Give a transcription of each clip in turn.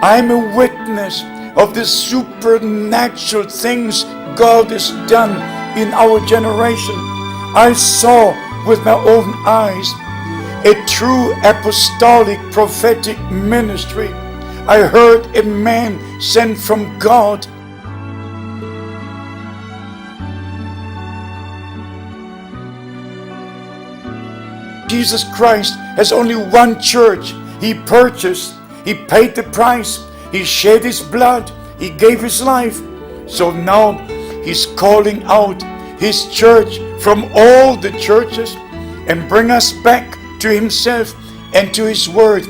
I'm a witness of the supernatural things God has done in our generation. I saw with my own eyes a true apostolic prophetic ministry. I heard a man sent from God. Jesus Christ has only one church. He purchased, He paid the price, He shed His blood, He gave His life. So now He's calling out His church from all the churches and bring us back to Himself and to His word,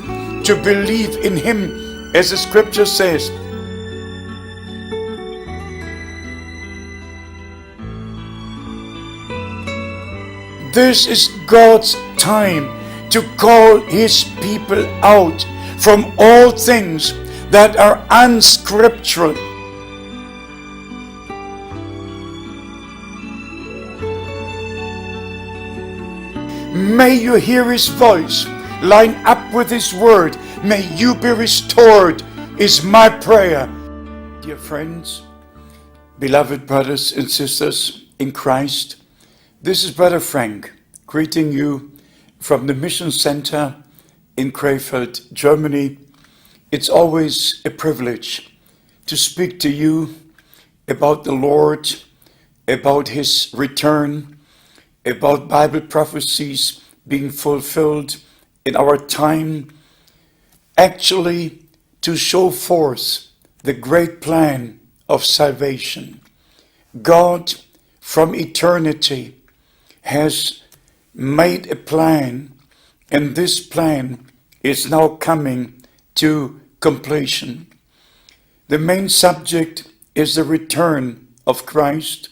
to believe in Him, as the scripture says. This is God's time to call His people out from all things that are unscriptural. May you hear His voice, line up with His word. May you be restored, is my prayer. Dear friends, beloved brothers and sisters in Christ, this is Brother Frank greeting you from the Mission Center in Krefeld, Germany. It's always a privilege to speak to you about the Lord, about His return, about Bible prophecies being fulfilled in our time, actually to show forth the great plan of salvation. God from eternity has made a plan, and this plan is now coming to completion. The main subject is the return of Christ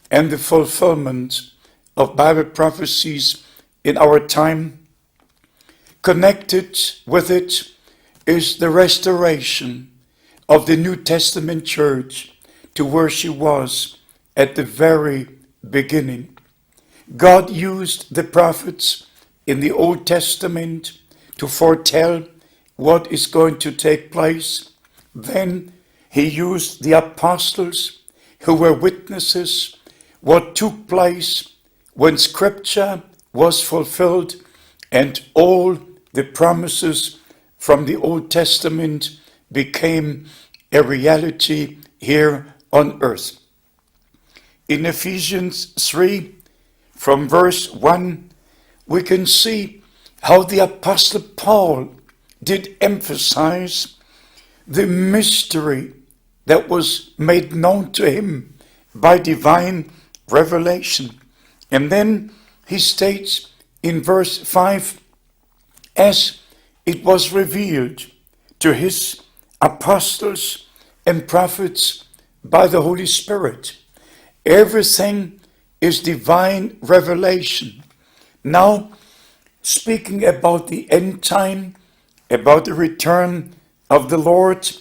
and the fulfillment of Bible prophecies in our time. Connected with it is the restoration of the New Testament church to where she was at the very beginning. God used the prophets in the Old Testament to foretell what is going to take place. Then He used the apostles who were witnesses what took place when Scripture was fulfilled and all the promises from the Old Testament became a reality here on earth. In Ephesians 3, from verse 1, we can see how the Apostle Paul did emphasize the mystery that was made known to him by divine revelation. And then he states in verse 5, as it was revealed to his apostles and prophets by the Holy Spirit. Everything is divine revelation. Now, speaking about the end time, about the return of the Lord,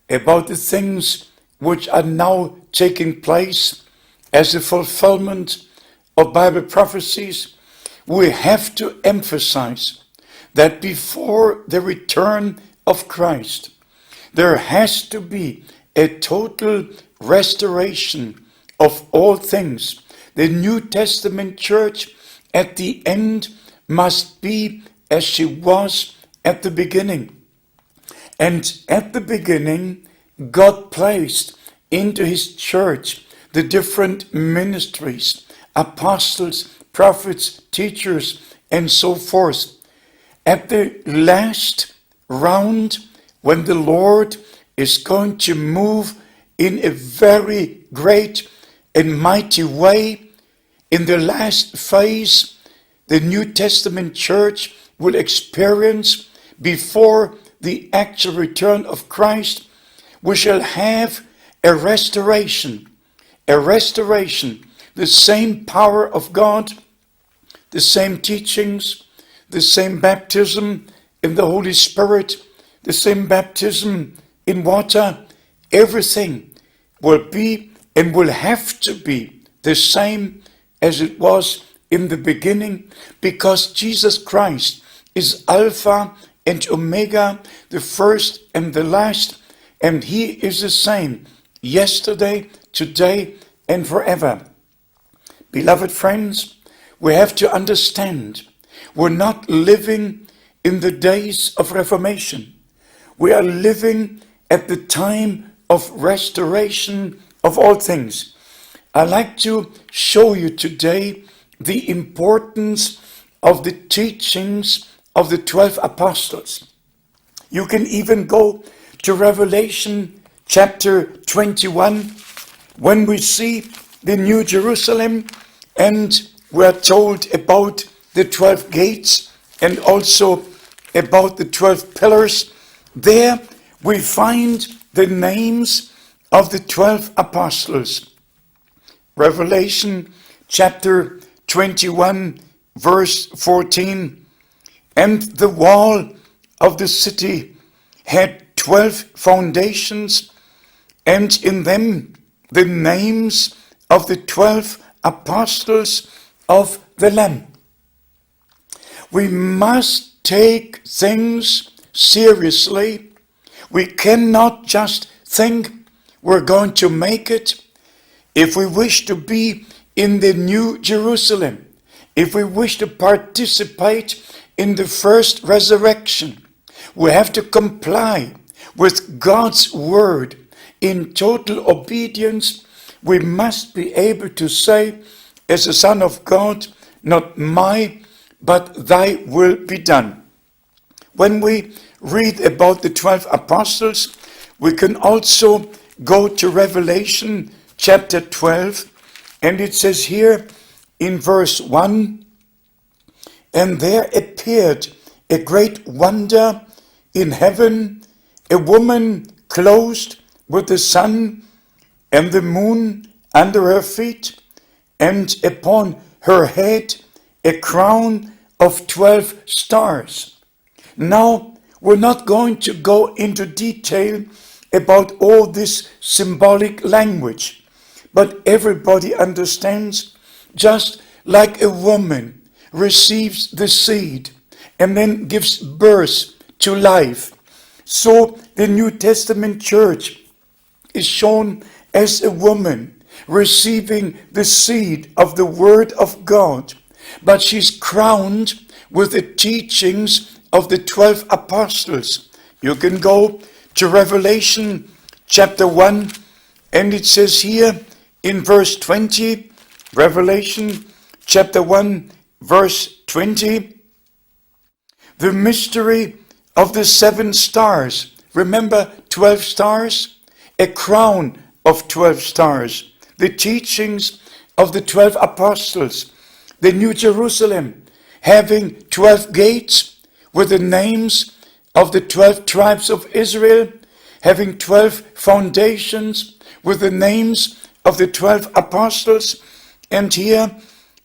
about the things which are now taking place as a fulfillment of Bible prophecies, we have to emphasize that before the return of Christ, there has to be a total restoration of all things. The New Testament church at the end must be as she was at the beginning. And at the beginning, God placed into His church the different ministries, apostles, prophets, teachers, and so forth. At the last round, when the Lord is going to move in a very great and mighty way, in the last phase, the New Testament church will experience, before the actual return of Christ, we shall have a restoration, the same power of God, the same teachings, the same baptism in the Holy Spirit, the same baptism in water. Everything will be and will have to be the same as it was in the beginning, because Jesus Christ is Alpha and Omega, the first and the last, and he is the same yesterday, today, and forever. Beloved friends, we have to understand we're not living in the days of Reformation. We are living at the time of restoration of all things. I'd like to show you today the importance of the teachings of the 12 apostles. You can even go to Revelation chapter 21 when we see the New Jerusalem and we're told about the 12 gates and also about the 12 pillars. There we find the names of the 12 apostles. Revelation chapter 21 verse 14, and the wall of the city had 12 foundations, and in them the names of the 12 apostles of the Lamb. We must take things seriously. We cannot just think we're going to make it. If we wish to be in the New Jerusalem, if we wish to participate in the first resurrection, we have to comply with God's word in total obedience. We must be able to say, as a son of God, not my, but thy will be done. When we read about the 12 apostles, we can also go to Revelation chapter 12, and it says here in verse 1, and there appeared a great wonder in heaven, a woman clothed with the sun and the moon under her feet, and upon her head a crown of 12 stars. Now, we're not going to go into detail about all this symbolic language, but everybody understands, just like a woman receives the seed and then gives birth to life, so the New Testament church is shown as a woman receiving the seed of the Word of God, but she's crowned with the teachings of the 12 apostles. You can go to Revelation chapter 1, and it says here in verse 20, Revelation chapter 1, verse 20, the mystery of the 7 stars. Remember 12 stars? A crown of 12 stars. The teachings of the 12 apostles. The New Jerusalem having 12 gates with the names of the 12 tribes of Israel, having 12 foundations with the names of the 12 apostles. And here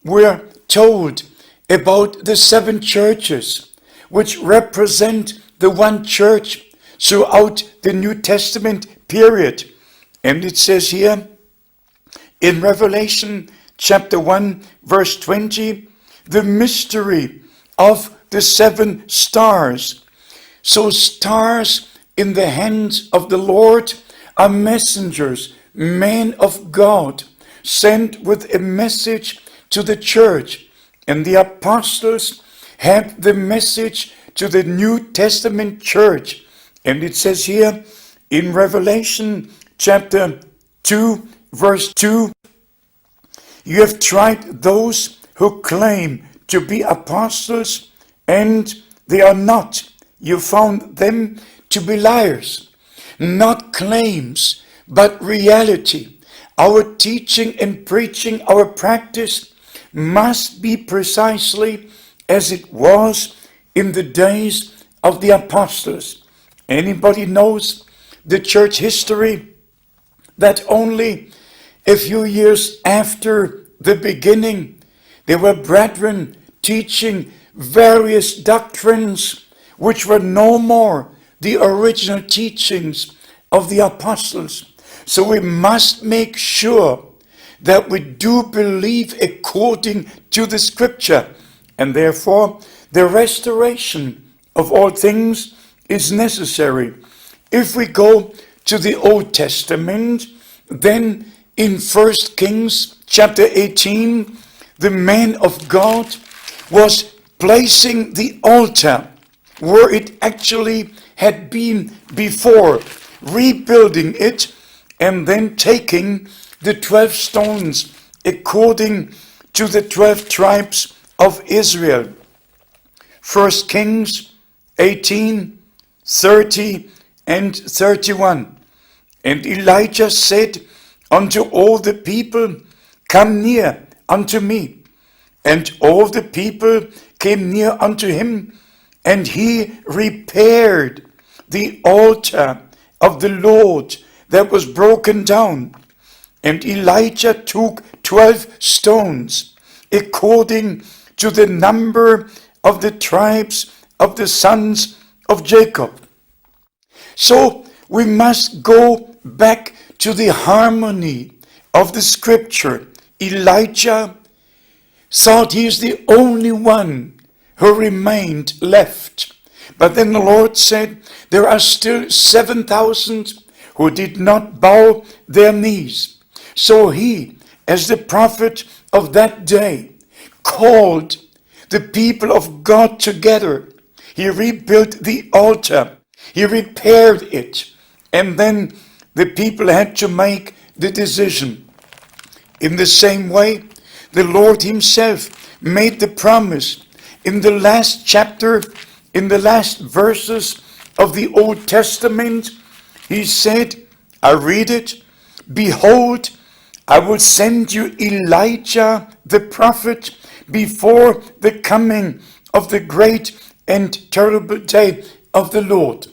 we're told about the 7 churches, which represent the one church throughout the New Testament period. And it says here in Revelation chapter 1, verse 20, the mystery of the 7 stars. So stars in the hands of the Lord are messengers, men of God, sent with a message to the church. And the apostles had the message to the New Testament church. And it says here in Revelation chapter 2, verse 2, you have tried those who claim to be apostles, and they are not. You found them to be liars. Not claims, but reality. Our teaching and preaching, our practice must be precisely as it was in the days of the apostles. Anybody knows the church history that only a few years after the beginning, there were brethren teaching various doctrines which were no more the original teachings of the apostles. So we must make sure that we do believe according to the scripture, and therefore the restoration of all things is necessary. If we go to the Old Testament, then in 1 Kings chapter 18, the man of God was placing the altar where it actually had been before, rebuilding it, and then taking the 12 stones according to the 12 tribes of Israel. 1 Kings 18, 30 and 31. And Elijah said unto all the people, Come near unto me. And all the people came near unto him, and he repaired the altar of the Lord that was broken down. And Elijah took 12 stones, according to the number of the tribes of the sons of Jacob. So we must go back to the harmony of the scripture. Elijah thought he is the only one who remained left. But then the Lord said, there are still 7,000 who did not bow their knees. So he, as the prophet of that day, called the people of God together. He rebuilt the altar. He repaired it. And then the people had to make the decision. In the same way, the Lord himself made the promise in the last chapter, in the last verses of the Old Testament. He said, I read it, Behold, I will send you Elijah the prophet before the coming of the great and terrible day of the Lord.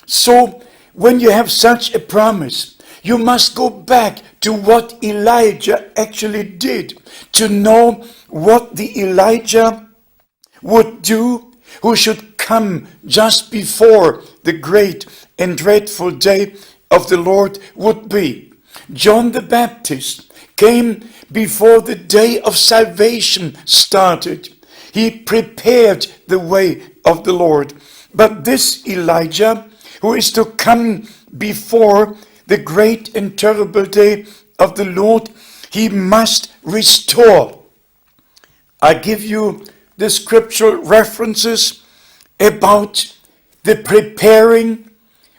So when you have such a promise, you must go back to what Elijah actually did to know what the Elijah would do who should come just before the great and dreadful day of the Lord would be. John the Baptist came before the day of salvation started. He prepared the way of the Lord. But this Elijah, who is to come before the great and terrible day of the Lord, he must restore. I give you the scriptural references about the preparing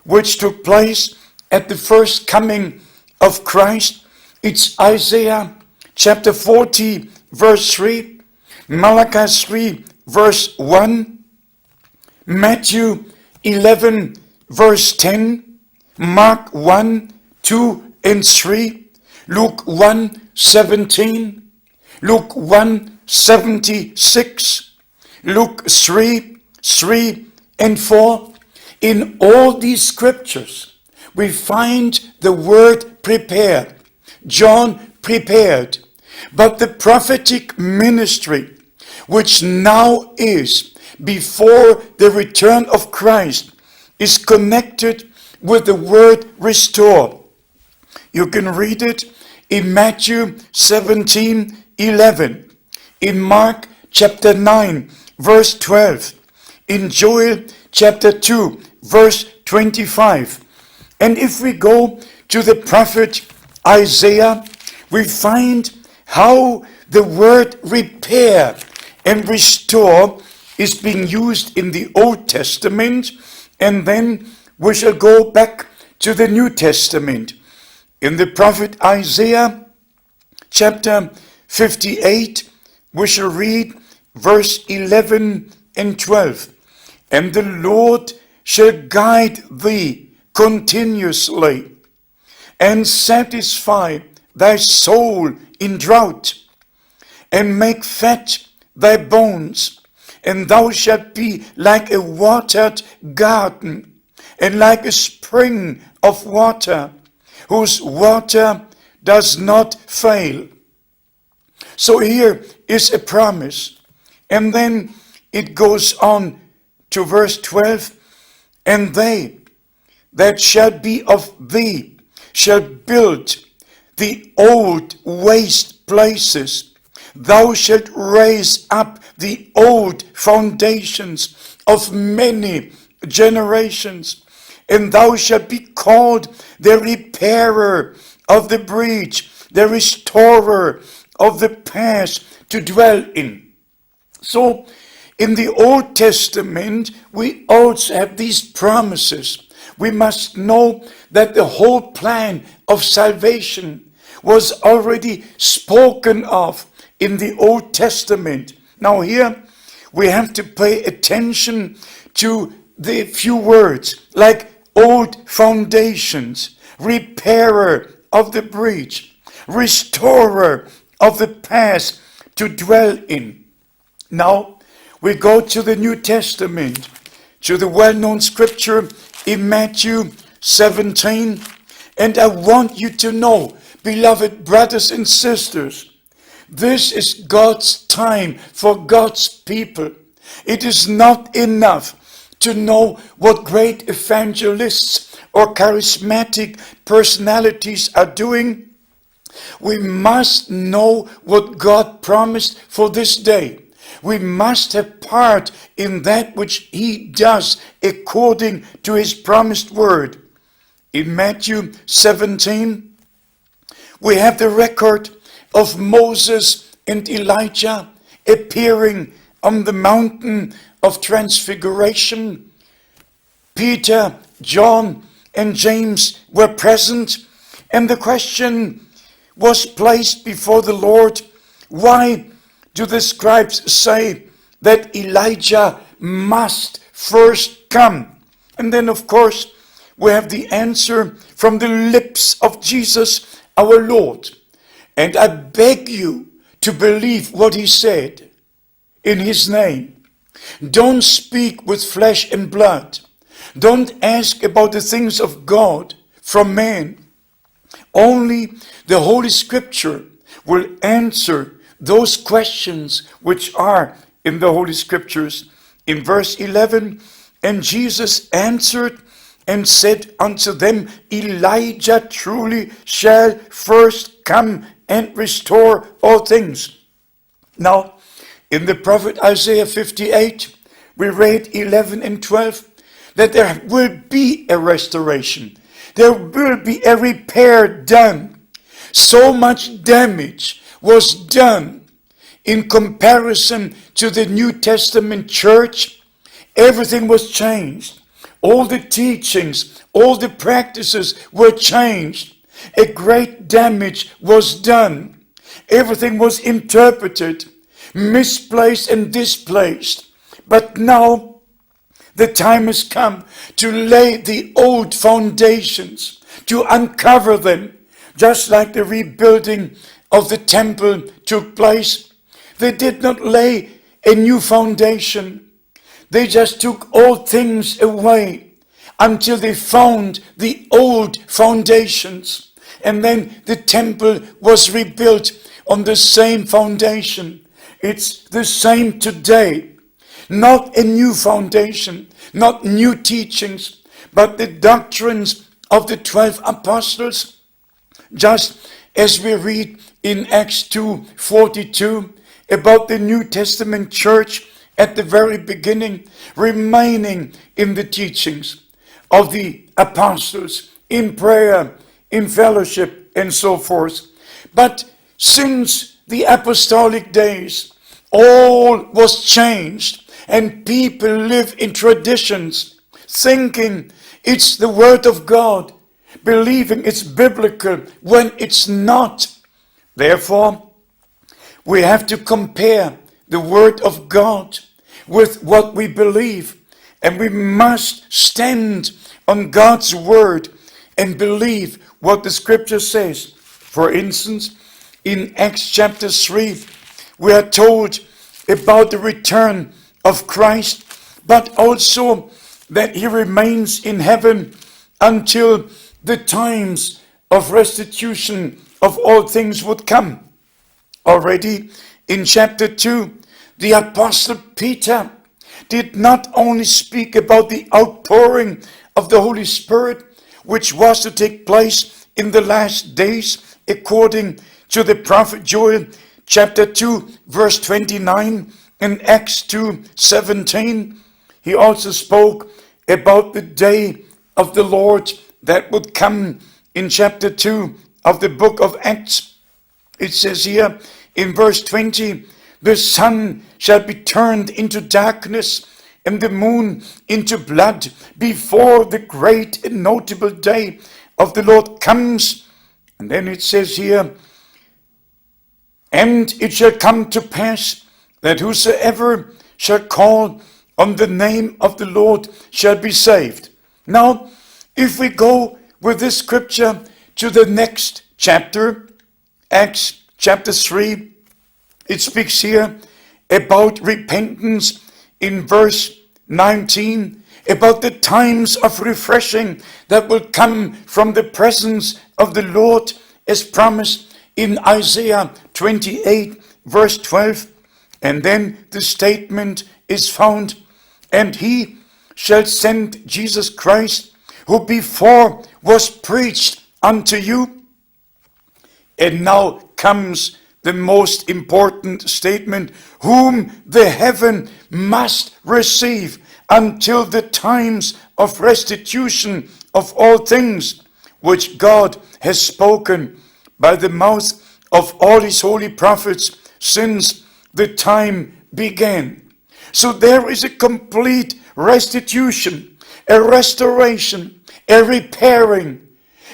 which took place at the first coming of Christ. It's Isaiah chapter 40 verse 3, Malachi 3 verse 1, Matthew 11 verse 10, Mark 1, 2 and 3, Luke 1, 17, Luke 1, 76, Luke 3, 3 and 4. In all these scriptures, we find the word prepared. John prepared. But the prophetic ministry, which now is before the return of Christ, is connected with the word restore. You can read it in Matthew 17:11, in Mark chapter 9, verse 12, in Joel chapter 2, verse 25. And if we go to the prophet Isaiah, we find how the word repair and restore is being used in the Old Testament, and then we shall go back to the New Testament. In the prophet Isaiah chapter 58, we shall read verse 11 and 12. And the Lord shall guide thee continuously, and satisfy thy soul in drought, and make fat thy bones, and thou shalt be like a watered garden, and like a spring of water, whose water does not fail. So here is a promise. And then it goes on to verse 12, and they that shall be of thee shall build the old waste places. Thou shalt raise up the old foundations of many generations. And thou shalt be called the repairer of the breach, the restorer of the past to dwell in. So, in the Old Testament, we also have these promises. We must know that the whole plan of salvation was already spoken of in the Old Testament. Now here, we have to pay attention to the few words, like old foundations, repairer of the breach, restorer of the past to dwell in. Now, we go to the New Testament, to the well-known scripture in Matthew 17. And I want you to know, beloved brothers and sisters, this is God's time for God's people. It is not enough to know what great evangelists or charismatic personalities are doing. We must know what God promised for this day. We must have part in that which he does according to his promised word. In Matthew 17, we have the record of Moses and Elijah appearing on the mountain of transfiguration. Peter, John, and James were present, and the question was placed before the Lord, why do the scribes say that Elijah must first come? And then, of course, we have the answer from the lips of Jesus, our Lord. And I beg you to believe what he said in his name. Don't speak with flesh and blood. Don't ask about the things of God from man. Only the Holy Scripture will answer those questions which are in the Holy Scriptures. In verse 11, and Jesus answered and said unto them, Elijah truly shall first come and restore all things. Now, in the prophet Isaiah 58, we read 11 and 12, that there will be a restoration. There will be a repair done. So much damage was done in comparison to the New Testament church. Everything was changed. All the teachings, all the practices were changed. A great damage was done. Everything was interpreted, misplaced and displaced. But now the time has come to lay the old foundations, to uncover them, just like the rebuilding of the temple took place. They did not lay a new foundation. They just took all things away until they found the old foundations. And then the temple was rebuilt on the same foundation. It's the same today. Not a new foundation, not new teachings, but the doctrines of the 12 apostles. Just as we read in Acts 2:42 about the New Testament church at the very beginning, remaining in the teachings of the apostles, in prayer, in fellowship, and so forth. But since the apostolic days, all was changed, and people live in traditions, thinking it's the word of God, believing it's biblical when it's not. Therefore, we have to compare the word of God with what we believe, and we must stand on God's word and believe what the scripture says. For instance, in Acts chapter 3, we are told about the return of Christ, but also that he remains in heaven until the times of restitution of all things would come. Already in chapter 2, the apostle Peter did not only speak about the outpouring of the Holy Spirit, which was to take place in the last days, according to the prophet Joel, chapter 2, verse 29, and Acts 2:17. He also spoke about the day of the Lord that would come in chapter 2 of the book of Acts. It says here in verse 20, the sun shall be turned into darkness and the moon into blood before the great and notable day of the Lord comes. And then it says here, and it shall come to pass that whosoever shall call on the name of the Lord shall be saved. Now, if we go with this scripture to the next chapter, Acts chapter 3, it speaks here about repentance in verse 19, about the times of refreshing that will come from the presence of the Lord as promised in Isaiah 28 verse 12. And then the statement is found, and he shall send Jesus Christ, who before was preached unto you. And now comes the most important statement, whom the heaven must receive until the times of restitution of all things, which God has spoken by the mouth of all his holy prophets since the time began. So there is a complete restitution, a restoration, a repairing,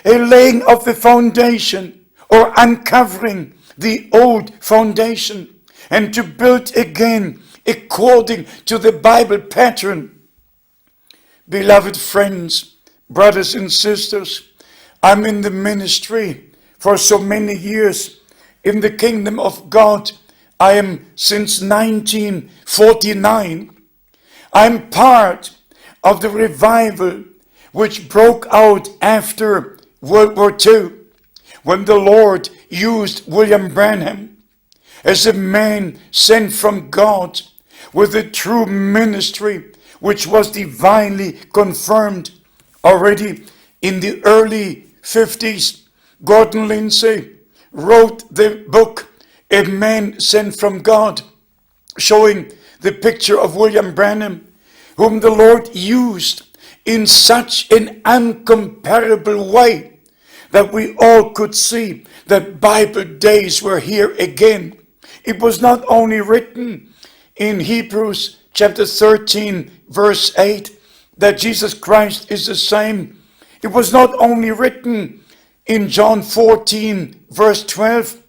a laying of the foundation, or uncovering the old foundation, and to build again according to the Bible pattern. Beloved friends, brothers and sisters, I'm in the ministry for so many years in the kingdom of God. I am since 1949. I'm part of the revival which broke out after World War II, when the Lord used William Branham as a man sent from God with a true ministry which was divinely confirmed. Already in the early 50s, Gordon Lindsay wrote the book, A Man Sent from God, showing the picture of William Branham, whom the Lord used in such an incomparable way that we all could see that Bible days were here again. It was not only written in Hebrews chapter 13 verse 8 that Jesus Christ is the same. It was not only written in John 14 verse 12,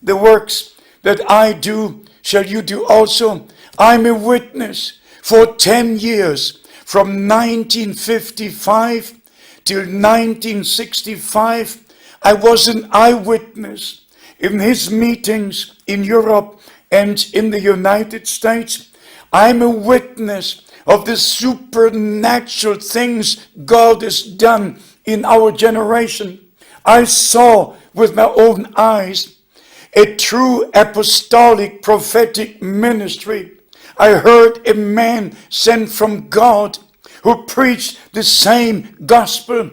the works that I do shall you do also. I'm a witness. For 10 years, from 1955 till 1965, I was an eyewitness in his meetings in Europe and in the United States. I'm a witness of the supernatural things God has done in our generation. I saw with my own eyes a true apostolic prophetic ministry. I heard a man sent from God who preached the same gospel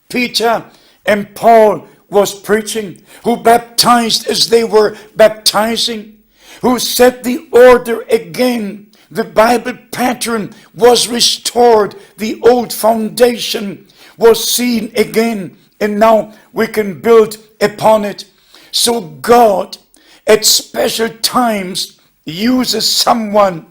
Peter and Paul was preaching, who baptized as they were baptizing, who set the order again. The Bible pattern was restored. The old foundation was seen again, and now we can build upon it. So God, at special times, uses someone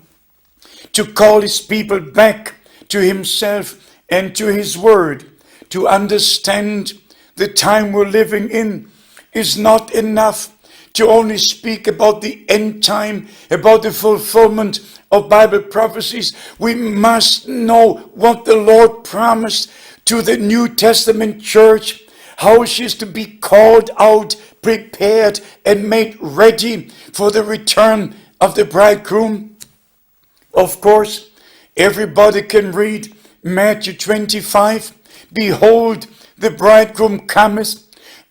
to call his people back to himself and to his word. To understand the time we're living in is not enough to only speak about the end time, about the fulfillment of Bible prophecies. We must know what the Lord promised to the New Testament church, how she is to be called out, prepared, and made ready for the return of the bridegroom. Of course, everybody can read Matthew 25. Behold, the bridegroom cometh.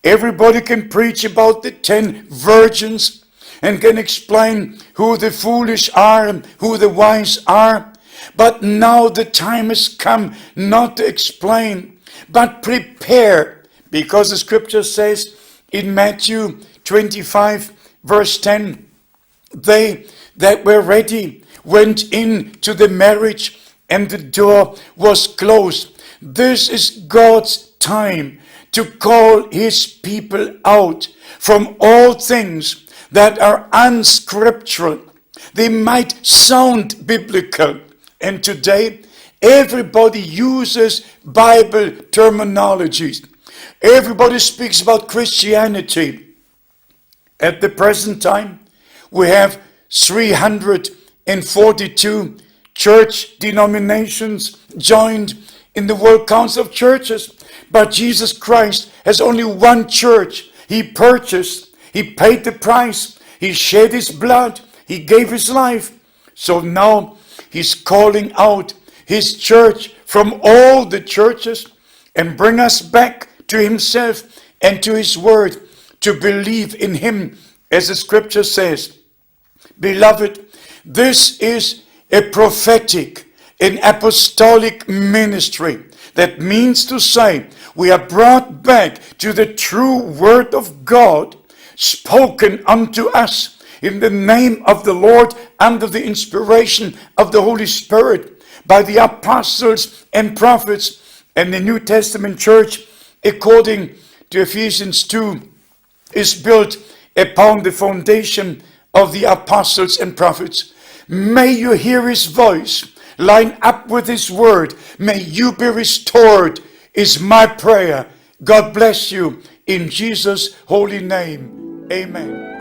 Everybody can preach about the 10 virgins and can explain who the foolish are and who the wise are. But now the time has come not to explain, but prepare. Because the scripture says in Matthew 25 verse 10, they that were ready went into the marriage and the door was closed. This is God's time to call his people out from all things that are unscriptural. They might sound biblical, and today everybody uses Bible terminologies. Everybody speaks about Christianity. At the present time, we have 342 church denominations joined in the World Council of Churches. But Jesus Christ has only one church. He purchased, he paid the price, he shed his blood, he gave his life. So now he's calling out his church from all the churches and bring us back to himself and to his word, to believe in him, as the scripture says. Beloved, this is a prophetic, an apostolic ministry. That means to say, we are brought back to the true word of God, spoken unto us in the name of the Lord, under the inspiration of the Holy Spirit, by the apostles and prophets. And the New Testament church, according to Ephesians 2, is built upon the foundation of the apostles and prophets. May you hear his voice, line up with his word. May you be restored, is my prayer. God bless you in Jesus' holy name. Amen.